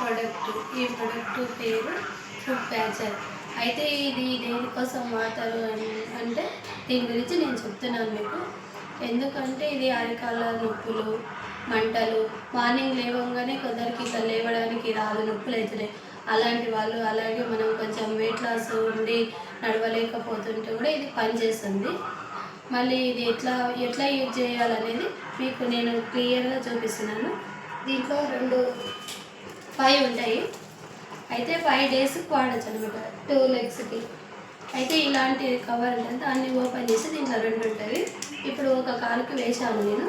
Product. ఈ product పేరు food Pasteur. అయితే ఇది దేనికోసం వాడతారు అంటే దీని గురించి నేను చెప్తున్నాను మీకు. ఎందుకంటే ఇది అరికాళ్ళ నొప్పులు, మంటలు, మార్నింగ్ లేవగానే కొందరికి ఇట్లా లేవడానికి రాదు, నొప్పులు అవుతున్నాయి. అలాంటి వాళ్ళు, అలాగే మనం కొంచెం వెయిట్ లాస్ ఉండి నడవలేకపోతుంటే కూడా ఇది పనిచేస్తుంది. మళ్ళీ ఇది ఎట్లా యూజ్ చేయాలనేది మీకు నేను క్లియర్గా చూపిస్తున్నాను. దీంట్లో 5 ఉంటాయి. అయితే 5 డేస్కి వాడచ్చు అనమాట, 2 లెగ్స్కి. అయితే ఇలాంటి కవర్ ఉంటుంది, అన్నీ ఓపెన్ చేసి దీంట్లో 2 ఉంటుంది. ఇప్పుడు ఒక కాలుకు వేసాను నేను,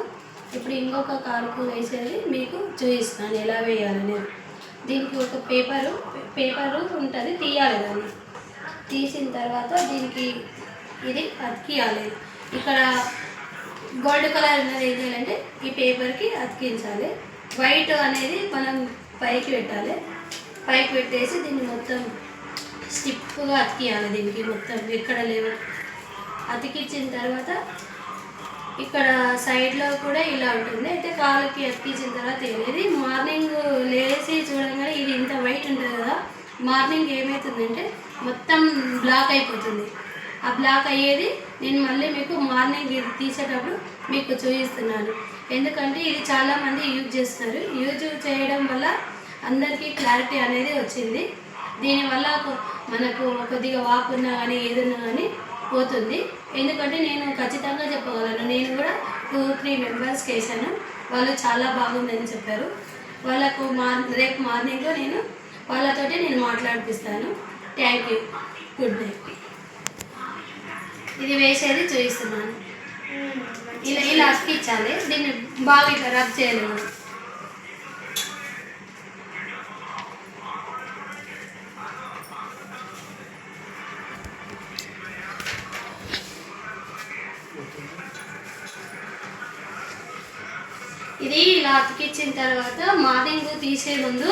ఇప్పుడు ఇంకొక కాలుకు వేసేది మీకు చూపిస్తున్నాను ఎలా వేయాలనేది. దీనికి ఒక పేపరు ఉంటుంది, తీయాలి. దాన్ని తీసిన తర్వాత దీనికి ఇది అతికియాలి. ఇక్కడ గోల్డ్ కలర్ ఉన్నది ఏం చేయాలంటే ఈ పేపర్కి అతికించాలి. వైట్ అనేది మనం పైకి పెట్టాలి. పైకి పెట్టేసి దీన్ని మొత్తం స్టిప్గా అతికియాలి. దీనికి మొత్తం ఎక్కడ లేవు. అతికించిన తర్వాత ఇక్కడ సైడ్లో కూడా ఇలా ఉంటుంది. అయితే కాలుకి అతికించిన తర్వాత ఇది మార్నింగ్ లేచి చూడగానే ఇది ఇంత వైట్ ఉంటుంది కదా, మార్నింగ్ ఏమవుతుందంటే మొత్తం బ్లాక్ అయిపోతుంది. ఆ బ్లాక్ అయ్యేది నేను మళ్ళీ మీకు మార్నింగ్ ఇది తీసేటప్పుడు మీకు చూపిస్తున్నాను. ఎందుకంటే ఇది చాలామంది యూజ్ చేస్తున్నారు. యూజ్ చేయడం వల్ల అందరికీ క్లారిటీ అనేది వచ్చింది. దీనివల్ల మనకు కొద్దిగా వాపున్నా కానీ ఏదన్నా కానీ పోతుంది. ఎందుకంటే నేను ఖచ్చితంగా చెప్పగలను, నేను కూడా 2-3 మెంబర్స్కి వేసాను, వాళ్ళు చాలా బాగుందని చెప్పారు. వాళ్ళకు రేపు మార్నింగ్లో వాళ్ళతోటి నేను మాట్లాడిపిస్తాను. Thank you, good day. ఇది వేసేది చూపిస్తున్నాను. ఇలా అతికించాలి. దీన్ని బాగా ఇట్లా రబ్ చేయాలి. ఇది ఇలా అతికించిన తర్వాత మార్నింగ్ తీసే ముందు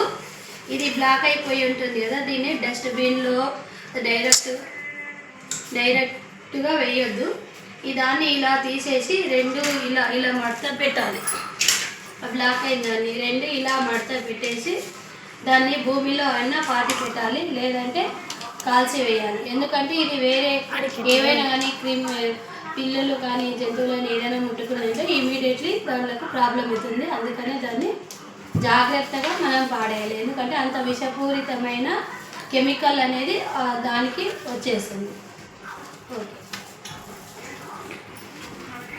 ఇది బ్లాక్ అయిపోయి ఉంటుంది కదా, దీన్ని డస్ట్బిన్లో డైరెక్ట్గా వేయొద్దు. దాన్ని ఇలా తీసేసి 2 ఇలా మడత పెట్టాలి. బ్లాక్ అయిన దాన్ని 2 ఇలా మడత పెట్టేసి దాన్ని భూమిలో అయినా పాతి పెట్టాలి, లేదంటే కాల్చి వేయాలి. ఎందుకంటే ఇది వేరే ఏవైనా కానీ పిల్లలు కానీ జంతువులను ఏదైనా ముట్టుకున్నట్లయితే ఇమీడియట్లీ దానికి ప్రాబ్లం అవుతుంది. అందుకనే దాన్ని జాగ్రత్తగా మనం పాడేయాలి. ఎందుకంటే అంత విషపూరితమైన కెమికల్ అనేది దానికి వచ్చేస్తుంది. ఓకే.